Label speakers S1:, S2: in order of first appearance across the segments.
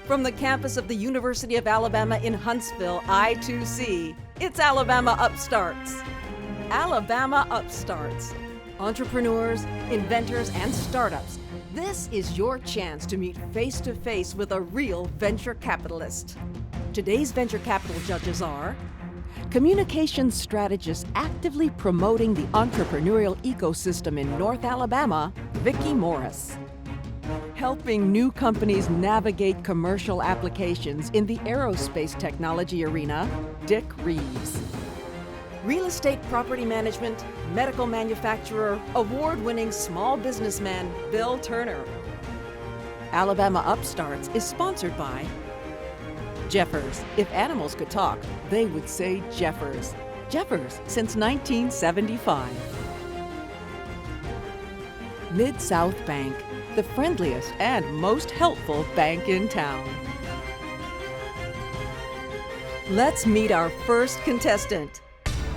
S1: From the campus of the University of Alabama in Huntsville, I2C, it's Alabama Upstarts. Alabama Upstarts. Entrepreneurs, inventors, and startups. This is your chance to meet face-to-face with a real venture capitalist. Today's venture capital judges are communications strategist actively promoting the entrepreneurial ecosystem in North Alabama, Vicki Morris. Helping new companies navigate commercial applications in the aerospace technology arena, Dick Reeves. Real estate property management, medical manufacturer, award-winning small businessman, Bill Turner. Alabama Upstarts is sponsored by Jeffers. If animals could talk, they would say Jeffers. Jeffers since 1975. Mid-South Bank, the friendliest and most helpful bank in town. Let's meet our first contestant.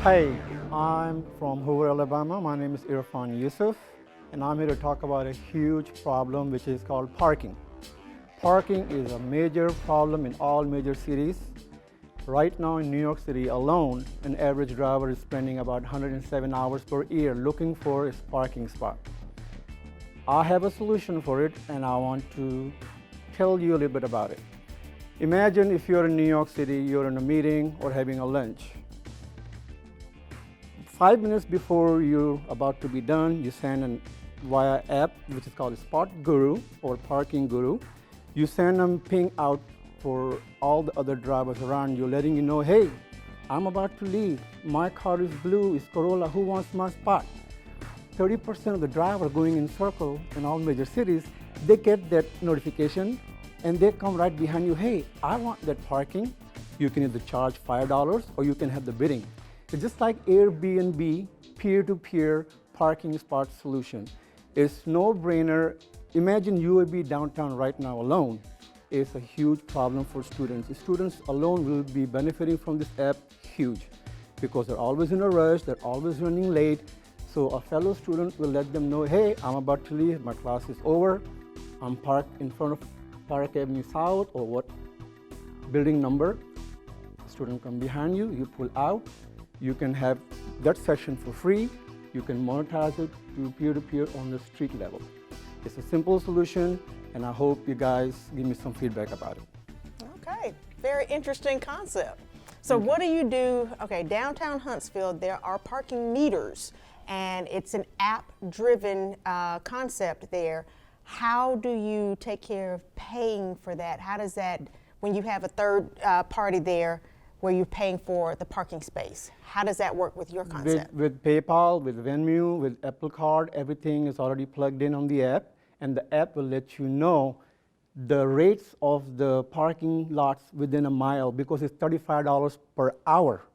S2: Hi, I'm from Hoover, Alabama. My name is Irfan Yusuf, and I'm here to talk about a huge problem which is called parking. Parking is a major problem in all major cities. Right now in New York City alone, an average driver is spending about 107 hours per year looking for a parking spot. I have a solution for it, and I want to tell you a little bit about it. Imagine if you're in New York City, you're in a meeting or having a lunch. 5 minutes before you're about to be done, you send an via app, which is called Spot Guru or Parking Guru. You send them ping out for all the other drivers around you, letting you know, hey, I'm about to leave. My car is blue, it's Corolla, who wants my spot? 30% of the drivers going in circle in all major cities, they get that notification and they come right behind you, hey, I want that parking. You can either charge $5 or you can have the bidding. It's just like Airbnb, peer-to-peer parking spot solution. It's no-brainer. Imagine you would be downtown right now alone. It's a huge problem for students. Students alone will be benefiting from this app huge because they're always in a rush, they're always running late. So a fellow student will let them know, hey, I'm about to leave, my class is over. I'm parked in front of Park Avenue South or what building number. Student come behind you, you pull out. You can have that session for free. You can monetize it to peer-to-peer on the street level. It's a simple solution, and I hope you guys give me some feedback about it.
S3: Okay, very interesting concept. So what do you do? Okay, downtown Huntsville, there are parking meters, and it's an app-driven concept there. How do you take care of paying for that? How does that, when you have a third party there, where you're paying for the parking space? How does that work with your concept?
S2: With PayPal, with Venmo, with Apple Card, everything is already plugged in on the app, and the app will let you know the rates of the parking lots within a mile because it's $35 per hour.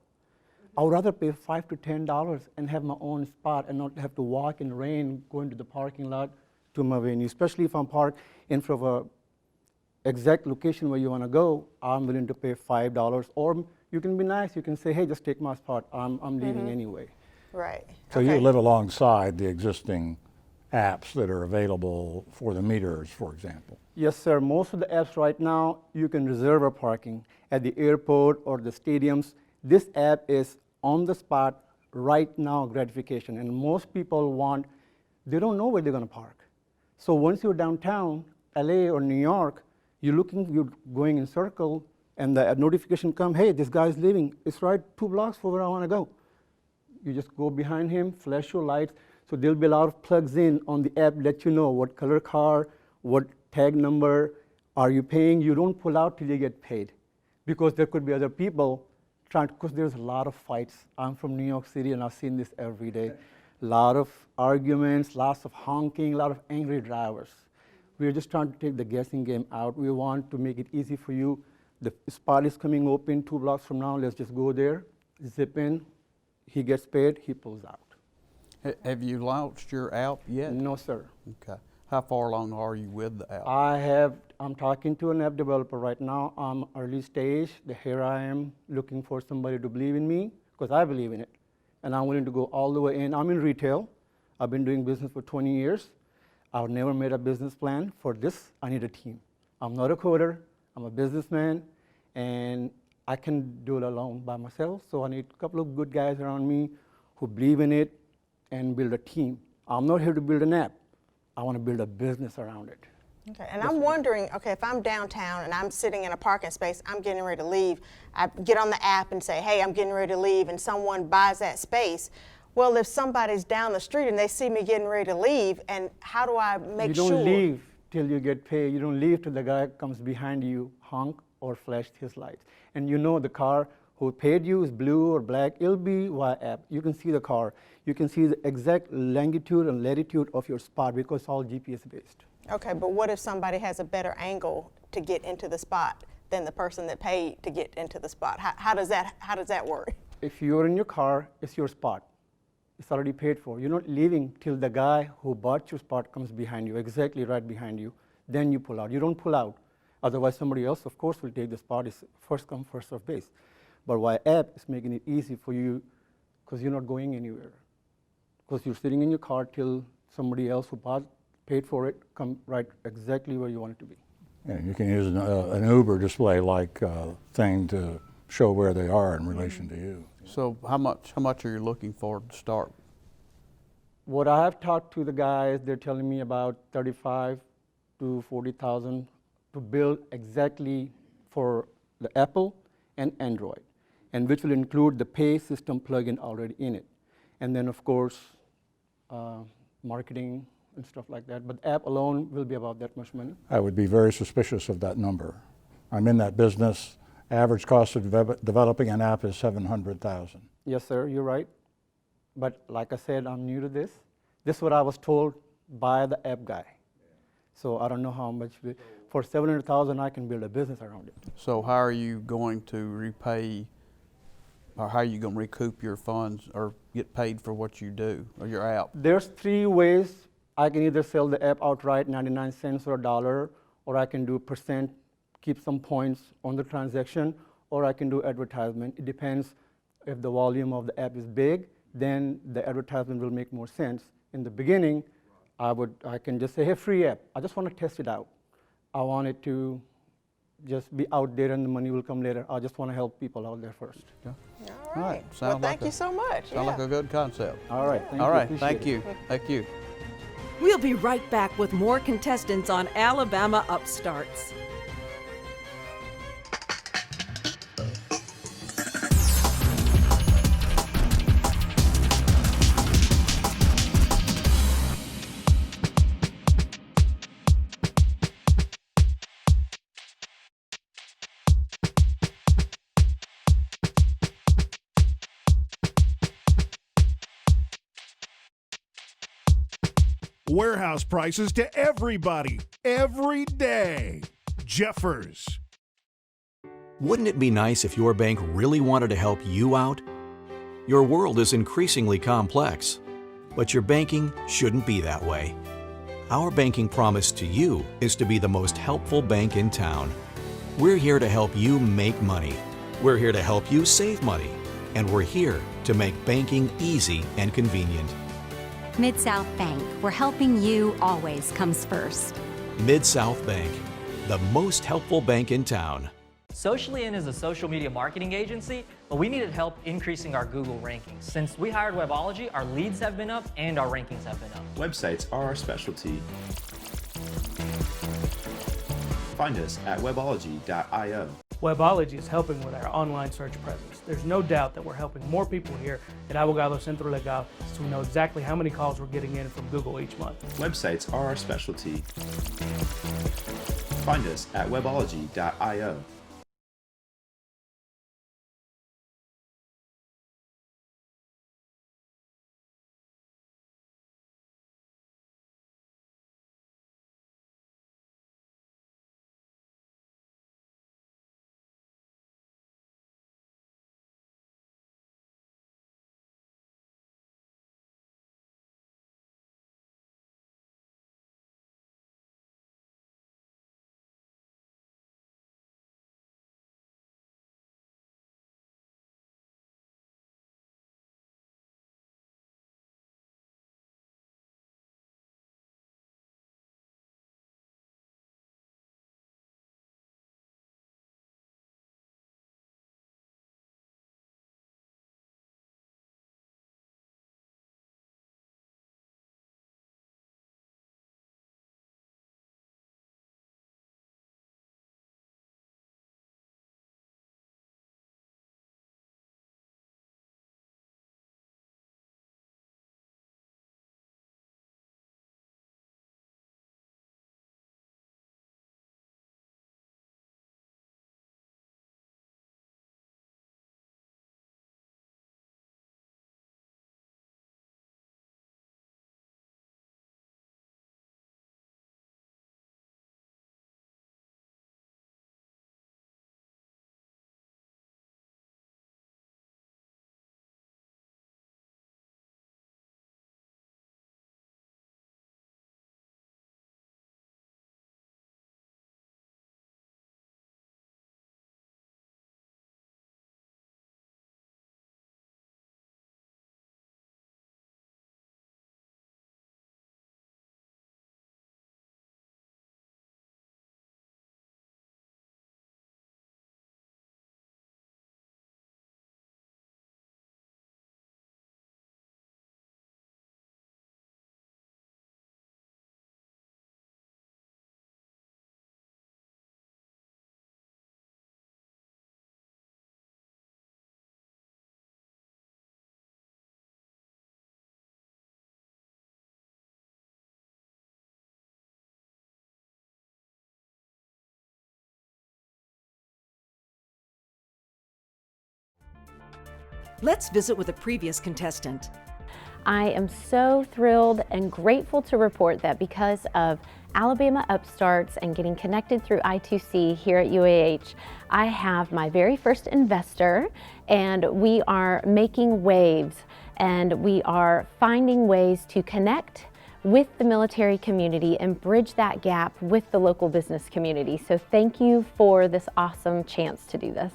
S2: I would rather pay $5 to $10 and have my own spot and not have to walk in rain going to the parking lot to my venue, especially if I'm parked in front of a exact location where you want to go. I'm willing to pay $5, or you can be nice. You can say, hey, just take my spot. I'm leaving anyway.
S3: Right.
S4: So you live alongside the existing apps that are available for the meters, for example?
S2: Yes, sir. Most of the apps right now, you can reserve a parking at the airport or the stadiums. This app is on the spot right now gratification, and most people they don't know where they're going to park. So once you're downtown, LA or New York, you're going in circle, and the notification come, hey, this guy's leaving. It's right 2 blocks from where I want to go. You just go behind him, flash your lights. So there'll be a lot of plugs in on the app, let you know what color car, what tag number are you paying. You don't pull out till you get paid, because there could be other people because there's a lot of fights. I'm from New York City, and I've seen this every day. A lot of arguments, lots of honking, a lot of angry drivers. We're just trying to take the guessing game out. We want to make it easy for you. The spot is coming open 2 blocks from now. Let's just go there, zip in. He gets paid, he pulls out.
S5: Have you launched your app yet?
S2: No, sir.
S5: Okay. How far along are you with the app?
S2: I'm talking to an app developer right now. I'm early stage. Here I am looking for somebody to believe in me, because I believe in it. And I'm willing to go all the way in. I'm in retail. I've been doing business for 20 years. I've never made a business plan. For this, I need a team. I'm not a coder. I'm a businessman, and I can do it alone by myself. So I need a couple of good guys around me who believe in it and build a team. I'm not here to build an app. I want to build a business around it.
S3: Okay, and I'm wondering, okay, if I'm downtown and I'm sitting in a parking space, I'm getting ready to leave, I get on the app and say, hey, I'm getting ready to leave, and someone buys that space. Well, if somebody's down the street and they see me getting ready to leave, and how do I make sure?
S2: You don't leave till you get paid. You don't leave till the guy comes behind you, honk or flashed his lights. And you know the car who paid you is blue or black. It'll be via app. You can see the car. You can see the exact longitude and latitude of your spot because it's all GPS based.
S3: Okay, but what if somebody has a better angle to get into the spot than the person that paid to get into the spot? How does that work?
S2: If you're in your car, it's your spot. It's already paid for. You're not leaving till the guy who bought your spot comes behind you, exactly right behind you. Then you pull out. You don't pull out. Otherwise, somebody else, of course, will take the spot. It's first come, first served base. But via app, it's making it easy for you because you're not going anywhere. Because you're sitting in your car till somebody else who paid for it come right exactly where you want it to be.
S4: Yeah, you can use an Uber display-like thing to show where they are in relation to you.
S5: So how much are you looking for to start?
S2: What I have talked to the guys, they're telling me about 35 to 40,000 to build exactly for the Apple and Android, and which will include the pay system plugin already in it. And then, of course, marketing and stuff like that. But the app alone will be about that much money.
S4: I would be very suspicious of that number. I'm in that business. Average cost of developing an app is $700,000.
S2: Yes, sir, you're right. But like I said, I'm new to this. This is what I was told by the app guy. So I don't know how much. For $700,000, I can build a business around it.
S5: So how are you going to repay, or how are you going to recoup your funds or get paid for what you do, or your app?
S2: There's three ways. I can either sell the app outright, 99 cents or $1, or I can do percent, keep some points on the transaction, or I can do advertisement. It depends. If the volume of the app is big, then the advertisement will make more sense. In the beginning, I can just say, hey, free app. I just want to test it out. I want it to just be out there and the money will come later. I just want to help people out there first.
S5: Yeah.
S3: All right. Well,
S5: Sounds
S3: thank you so much.
S5: Sounds like a good concept.
S2: All right. Thank
S5: All
S2: you.
S5: right.
S2: Appreciate
S5: Thank
S2: it.
S5: you. Thank you.
S1: We'll be right back with more contestants on Alabama Upstarts.
S6: Warehouse prices to everybody, every day. Jeffers.
S7: Wouldn't it be nice if your bank really wanted to help you out? Your world is increasingly complex, but your banking shouldn't be that way. Our banking promise to you is to be the most helpful bank in town. We're here to help you make money. We're here to help you save money. And we're here to make banking easy and convenient.
S8: Mid-South Bank, where helping you always comes first.
S7: Mid-South Bank, the most helpful bank in town.
S9: Socially In is a social media marketing agency, but we needed help increasing our Google rankings. Since we hired Webology, our leads have been up and our rankings have been up.
S10: Websites are our specialty. Find us at webology.io.
S11: Webology is helping with our online search presence. There's no doubt that we're helping more people here at Abogado Centro Legal, so we know exactly how many calls we're getting in from Google each month.
S10: Websites are our specialty. Find us at webology.io.
S1: Let's visit with a previous contestant.
S12: I am so thrilled and grateful to report that because of Alabama Upstarts and getting connected through I2C here at UAH, I have my very first investor, and we are making waves, and we are finding ways to connect with the military community and bridge that gap with the local business community. So thank you for this awesome chance to do this.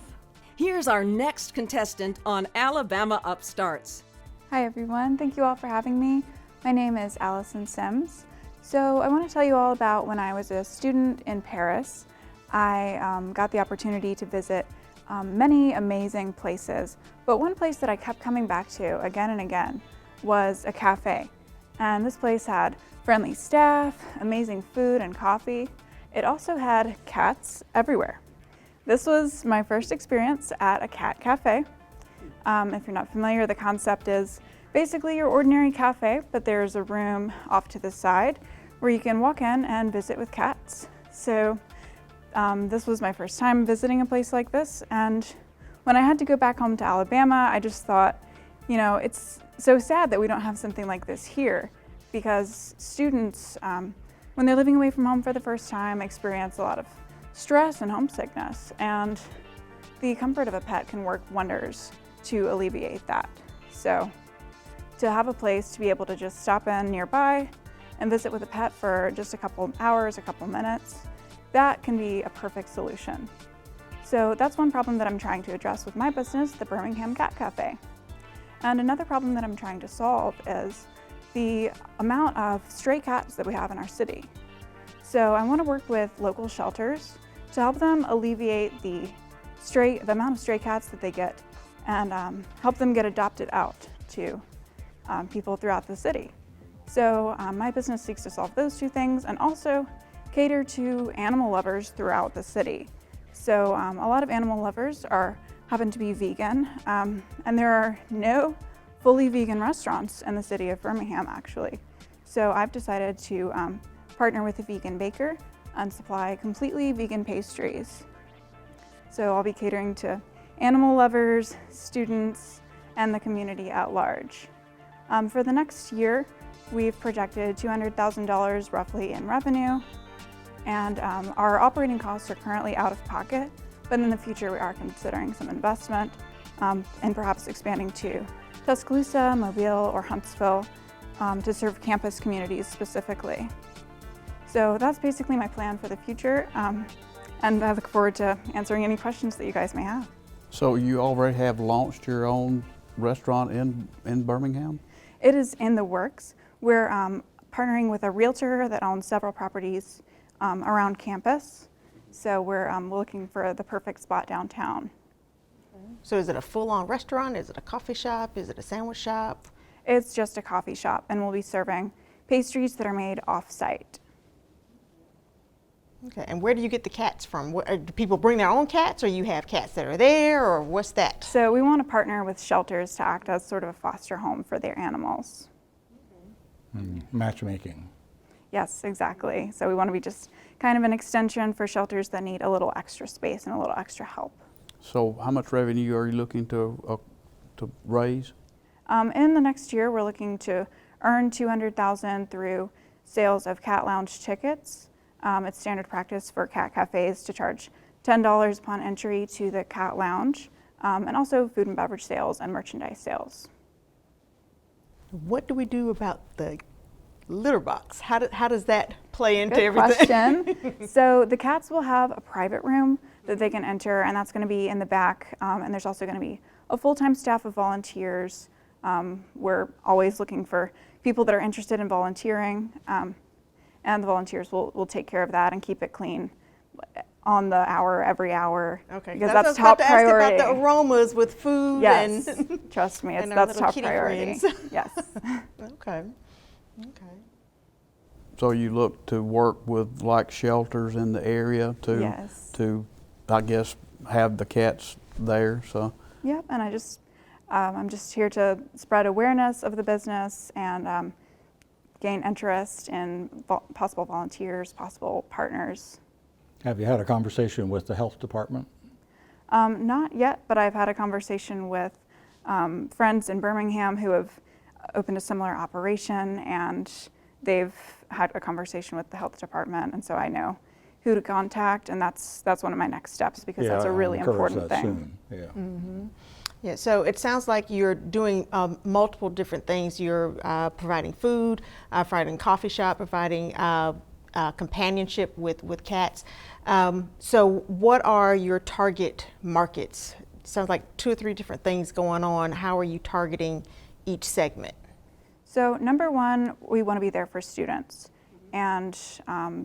S1: Here's our next contestant on Alabama Upstarts.
S13: Hi everyone, thank you all for having me. My name is Allison Sims. So I want to tell you all about when I was a student in Paris. I got the opportunity to visit many amazing places, but one place that I kept coming back to again and again was a cafe. And this place had friendly staff, amazing food and coffee. It also had cats everywhere. This was my first experience at a cat cafe. If you're not familiar, the concept is basically your ordinary cafe, but there's a room off to the side where you can walk in and visit with cats. So this was my first time visiting a place like this, and when I had to go back home to Alabama, I just thought, you know, it's so sad that we don't have something like this here, because students, when they're living away from home for the first time, experience a lot of stress and homesickness, and the comfort of a pet can work wonders to alleviate that. So to have a place to be able to just stop in nearby and visit with a pet for just a couple hours, a couple minutes, that can be a perfect solution. So that's one problem that I'm trying to address with my business, the Birmingham Cat Cafe. And another problem that I'm trying to solve is the amount of stray cats that we have in our city. So I want to work with local shelters to help them alleviate the amount of stray cats that they get, and help them get adopted out to people throughout the city. So my business seeks to solve those two things and also cater to animal lovers throughout the city. So a lot of animal lovers happen to be vegan, and there are no fully vegan restaurants in the city of Birmingham, actually. So I've decided to partner with a vegan baker and supply completely vegan pastries. So I'll be catering to animal lovers, students, and the community at large. For the next year, we've projected $200,000 roughly in revenue, and our operating costs are currently out of pocket, but in the future we are considering some investment and perhaps expanding to Tuscaloosa, Mobile, or Huntsville to serve campus communities specifically. So that's basically my plan for the future, and I look forward to answering any questions that you guys may have.
S5: So you already have launched your own restaurant in Birmingham?
S13: It is in the works. We're partnering with a realtor that owns several properties around campus. So we're looking for the perfect spot downtown.
S3: So is it a full-on restaurant? Is it a coffee shop? Is it a sandwich shop?
S13: It's just a coffee shop, and we'll be serving pastries that are made off-site.
S3: Okay, and where do you get the cats from? Do people bring their own cats, or you have cats that are there, or what's that?
S13: So we want to partner with shelters to act as sort of a foster home for their animals.
S4: Matchmaking.
S13: Yes, exactly. So we want to be just kind of an extension for shelters that need a little extra space and a little extra help.
S5: So how much revenue are you looking to raise?
S13: In the next year, we're looking to earn $200,000 through sales of cat lounge tickets. It's standard practice for cat cafes to charge $10 upon entry to the cat lounge, and also food and beverage sales and merchandise sales.
S3: What do we do about the litter box? How does that play into
S13: Good
S3: everything?
S13: question. So the cats will have a private room that they can enter, and that's going to be in the back, and there's also going to be a full-time staff of volunteers. We're always looking for people that are interested in volunteering, and the volunteers will take care of that and keep it clean on the hour, every hour.
S3: Okay,
S13: because that's top priority.
S3: I was about to ask about the aromas with food.
S13: Yes,
S3: and
S13: trust me,
S3: and
S13: that's top priority. Yes.
S3: Okay.
S5: So you look to work with like shelters in the area to,
S13: Yes.
S5: to I guess, have the cats there. So.
S13: Yep, and I'm just here to spread awareness of the business and gain interest in possible volunteers, possible partners.
S4: Have you had a conversation with the health department?
S13: Not yet, but I've had a conversation with friends in Birmingham who have opened a similar operation, and they've had a conversation with the health department, and so I know who to contact, and that's one of my next steps, because that's a really important thing.
S4: Soon.
S3: Yeah, so it sounds like you're doing multiple different things. You're providing food, providing coffee shop, providing companionship with cats. So what are your target markets? Sounds like 2 or 3 different things going on. How are you targeting each segment?
S13: So number one, we want to be there for students, and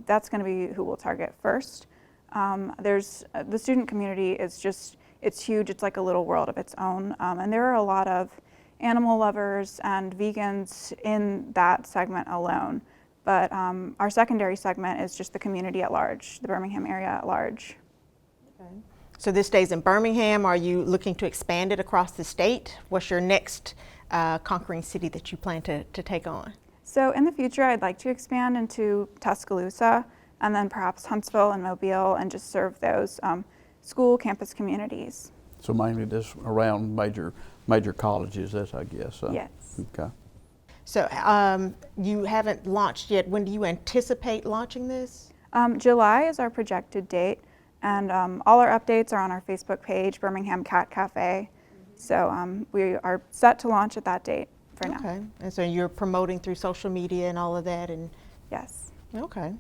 S13: that's going to be who we'll target first. The student community is just, it's huge. It's like a little world of its own, and there are a lot of animal lovers and vegans in that segment alone. But our secondary segment is just the community at large, the Birmingham area at large.
S3: Okay. So this stays in Birmingham. Are you looking to expand it across the state? What's your next conquering city that you plan to take on?
S13: So in the future, I'd like to expand into Tuscaloosa, and then perhaps Huntsville and Mobile, and just serve those school campus communities.
S5: So mainly just around major colleges, that's, I guess.
S13: Yes.
S5: Okay.
S3: So you haven't launched yet. When do you anticipate launching this?
S13: July is our projected date, and all our updates are on our Facebook page, Birmingham Cat Cafe. So we are set to launch at that date for now.
S3: Okay, and so you're promoting through social media and all of that, and
S13: yes.
S3: Okay.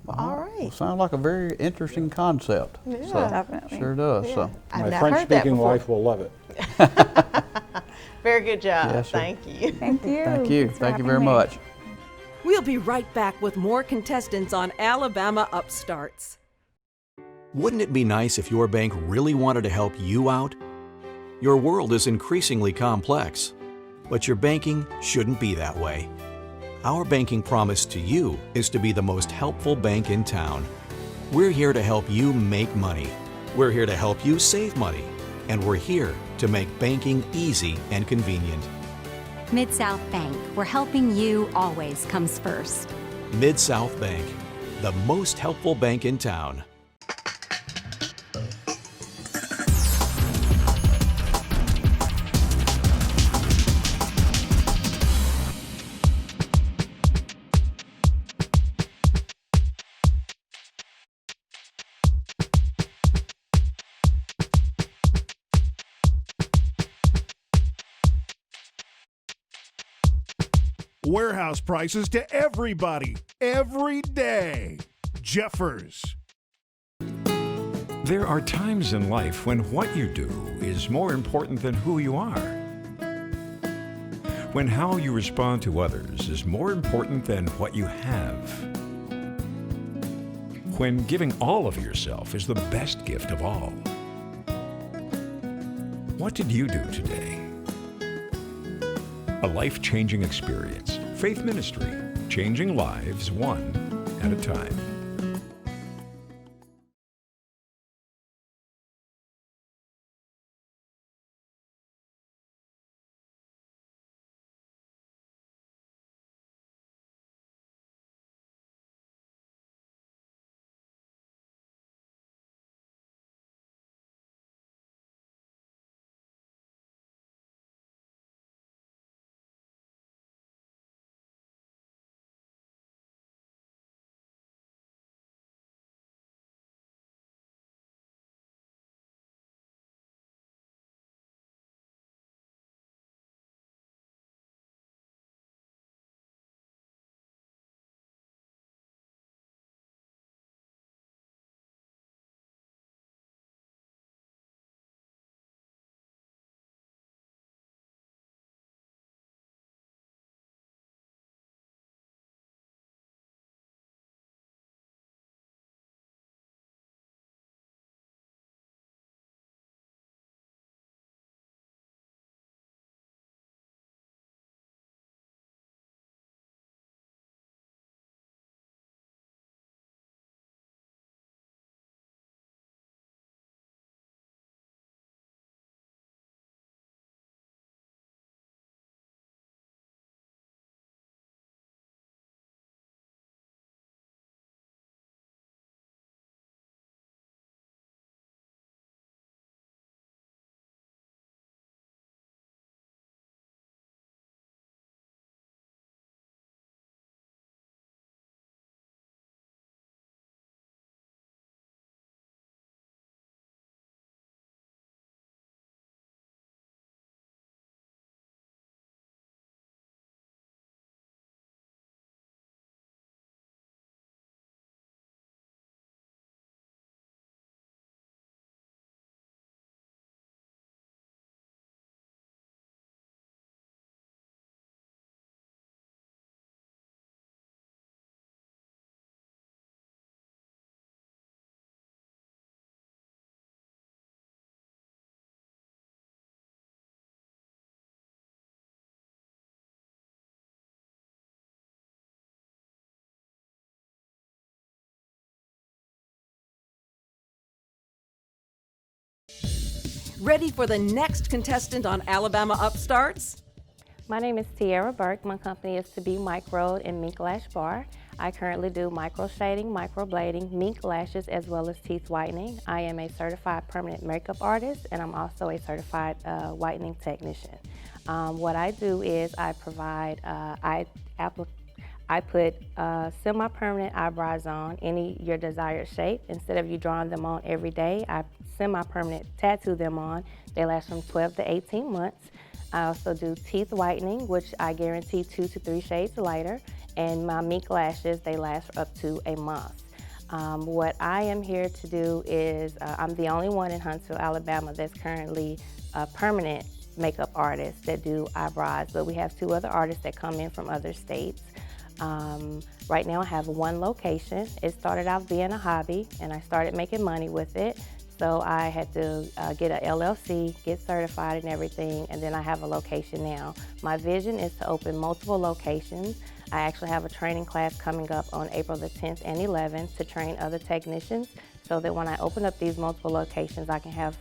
S3: Well, all right.
S5: Well, sounds like a very interesting concept.
S3: Yeah,
S5: so,
S13: definitely.
S5: Sure does.
S3: Yeah.
S5: So.
S3: I've
S4: My
S3: not heard that
S4: French-speaking
S3: before.
S4: wife will love it.
S3: Very good job.
S5: Yes, sir.
S3: Thank you.
S13: Thank you.
S5: Thank you.
S13: Thanks for
S5: Thank you
S13: having
S5: very
S13: me.
S5: much.
S1: We'll be right back with more contestants on Alabama Upstarts.
S7: Wouldn't it be nice if your bank really wanted to help you out? Your world is increasingly complex, but your banking shouldn't be that way. Our banking promise to you is to be the most helpful bank in town. We're here to help you make money. We're here to help you save money. And we're here to make banking easy and convenient.
S8: Mid-South Bank, where helping you always comes first.
S7: Mid-South Bank, the most helpful bank in town.
S6: Warehouse prices to everybody, every day. Jeffers.
S14: There are times in life when what you do is more important than who you are. When how you respond to others is more important than what you have. When giving all of yourself is the best gift of all. What did you do today? A life-changing experience. Faith Ministry, changing lives one at a time.
S1: Ready for the next contestant on Alabama Upstarts?
S15: My name is Tiara Burke. My company is To Be Microed and Mink Lash Bar. I currently do micro shading, microblading, mink lashes, as well as teeth whitening. I am a certified permanent makeup artist, and I'm also a certified whitening technician. What I do is I provide, I put semi-permanent eyebrows on your desired shape. Instead of you drawing them on every day, I semi-permanent tattoo them on. They last from 12 to 18 months. I also do teeth whitening, which I guarantee 2 to 3 shades lighter. And my mink lashes, they last for up to a month. What I am here to do is, I'm the only one in Huntsville, Alabama that's currently a permanent makeup artist that do eyebrows, but we have 2 other artists that come in from other states. Right now I have 1 location. It started out being a hobby and I started making money with it. So I had to get a LLC, get certified and everything, and then I have a location now. My vision is to open multiple locations. I actually have a training class coming up on April the 10th and 11th to train other technicians so that when I open up these multiple locations, I can have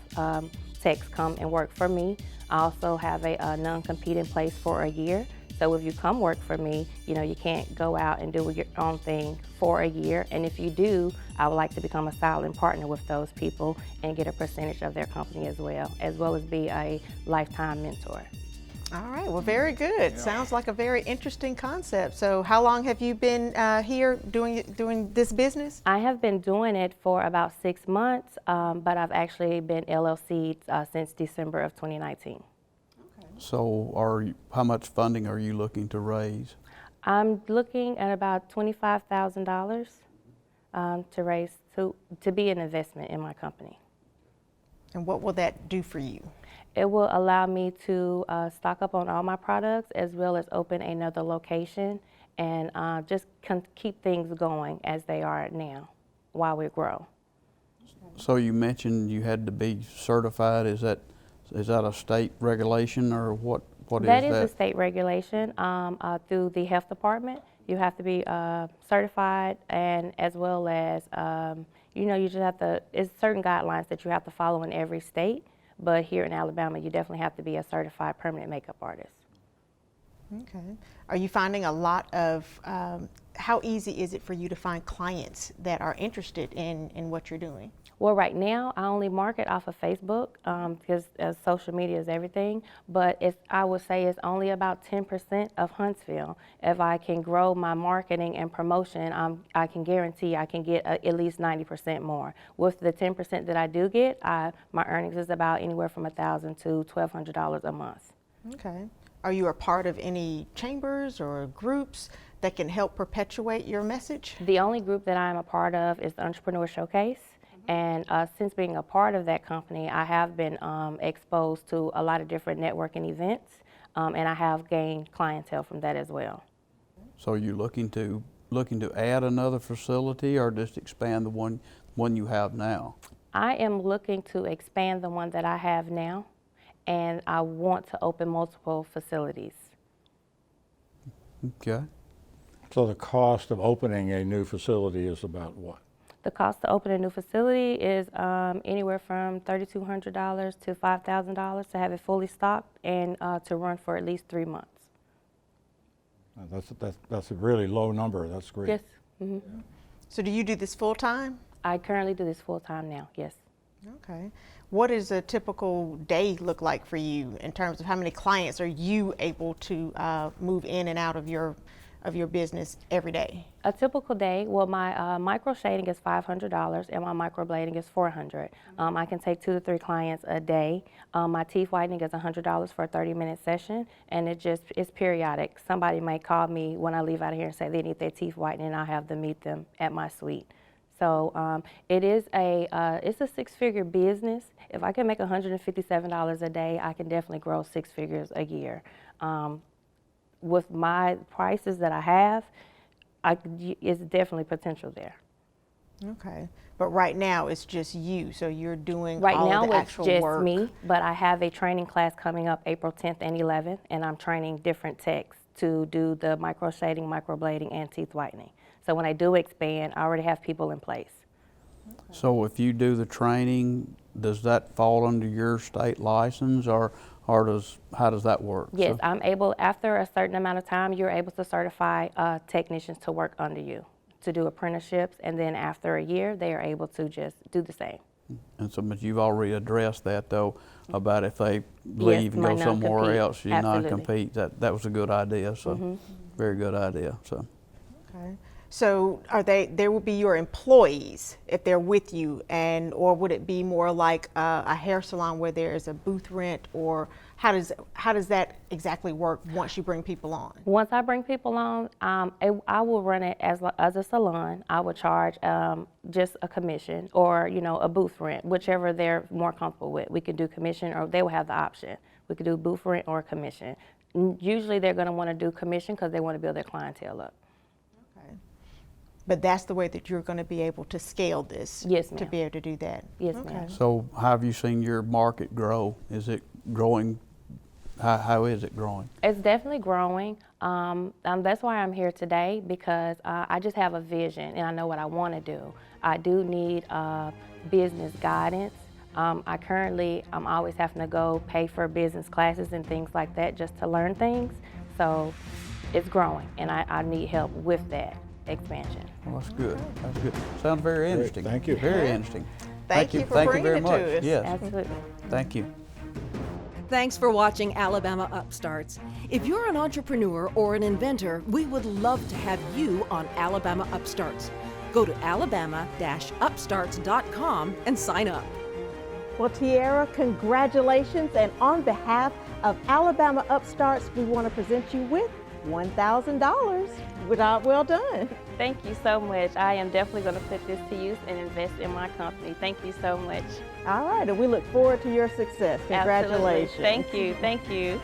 S15: techs come and work for me. I also have a non-compete in place for a year. So if you come work for me, you can't go out and do your own thing for a year. And if you do, I would like to become a silent partner with those people and get a percentage of their company as well as be a lifetime mentor.
S3: All right, well, very good. Yeah. Sounds like a very interesting concept. So how long have you been here doing this business?
S15: I have been doing it for about 6 months, but I've actually been LLC'd since December of 2019.
S5: So how much funding are you looking to raise?
S15: I'm looking at about $25,000 to raise to be an investment in my company.
S3: And what will that do for you?
S15: It will allow me to stock up on all my products as well as open another location and just keep things going as they are now while we grow.
S5: So you mentioned you had to be certified. Is that a state regulation or what is that?
S15: That is a state regulation through the health department. You have to be certified, and as well as, you just have to, it's certain guidelines that you have to follow in every state, but here in Alabama, you definitely have to be a certified permanent makeup artist.
S3: Okay. Are you finding a lot of, how easy is it for you to find clients that are interested in what you're doing?
S15: Well, right now, I only market off of Facebook because social media is everything, but I would say it's only about 10% of Huntsville. If I can grow my marketing and promotion, I can guarantee I can get at least 90% more. With the 10% that I do get, my earnings is about anywhere from $1,000 to $1,200 a month.
S3: Okay. Are you a part of any chambers or groups that can help perpetuate your message?
S15: The only group that I'm a part of is the Entrepreneur Showcase. And since being a part of that company, I have been exposed to a lot of different networking events, and I have gained clientele from that as well.
S5: So are you looking to add another facility or just expand the one you have now?
S15: I am looking to expand the one that I have now, and I want to open multiple facilities.
S5: Okay.
S4: So the cost of opening a new facility is about what?
S15: The cost to open a new facility is anywhere from $3,200 to $5,000 to have it fully stocked and to run for at least 3 months.
S4: That's a really low number. That's great.
S15: Yes. Mm-hmm.
S3: So do you do this full time?
S15: I currently do this full time now, yes.
S3: Okay. What does a typical day look like for you in terms of how many clients are you able to move in and out of your business every day?
S15: A typical day, well, my micro shading is $500 and my microblading is $400. I can take 2 to 3 clients a day. My teeth whitening is $100 for a 30-minute session, and it's periodic. Somebody might call me when I leave out of here and say they need their teeth whitening, and I'll have them meet them at my suite. So it's a 6-figure business. If I can make $157 a day, I can definitely grow 6 figures a year. With my prices that I have, it's definitely potential there.
S3: Okay, but right now it's just you, so you're doing
S15: right
S3: all
S15: now
S3: of the
S15: it's
S3: actual
S15: just
S3: work.
S15: me, but I have a training class coming up April 10th and 11th, and I'm training different techs to do the micro shading, microblading, and teeth whitening. So when I do expand, I already have people in place.
S5: So if you do the training, does that fall under your state license, or how does that work?
S15: Yes, I'm able, after a certain amount of time, you're able to certify technicians to work under you, to do apprenticeships, and then after a year, they are able to just do the same.
S5: And so, but you've already addressed that though, about if they leave and go somewhere else, you non-compete. That was a good idea, so very good idea. So.
S3: Okay. So they will be your employees if they're with you, or would it be more like a hair salon where there is a booth rent, or how does that exactly work once you bring people on?
S15: Once I bring people on, I will run it as a salon. I will charge just a commission, or a booth rent, whichever they're more comfortable with. We could do commission, or they will have the option. We could do booth rent or commission. Usually they're going to want to do commission because they want to build their clientele up.
S3: But that's the way that you're going to be able to scale this.
S15: Yes, ma'am.
S3: To be able to do that.
S15: Yes, ma'am.
S5: So how have you seen your market grow? Is it growing? How is it growing?
S15: It's definitely growing. That's why I'm here today, because I just have a vision and I know what I want to do. I do need business guidance. I'm always having to go pay for business classes and things like that just to learn things. So it's growing, and I need help with that expansion.
S5: Well, that's good. That's good. Sounds very interesting.
S4: Thank you.
S5: Very interesting.
S3: Thank you for
S5: Thank you
S3: bringing
S5: very
S3: it
S5: much.
S3: to us.
S5: Yes.
S15: Absolutely.
S5: Thank you.
S1: Thanks for watching Alabama Upstarts. If you're an entrepreneur or an inventor, we would love to have you on Alabama Upstarts. Go to alabama-upstarts.com and sign up.
S3: Well, Tiara, congratulations, and on behalf of Alabama Upstarts, we want to present you with $1,000. Well done.
S15: Thank you so much. I am definitely going to put this to use and invest in my company. Thank you so much.
S3: All right, and we look forward to your success. Congratulations.
S15: Absolutely. Thank you. Thank you.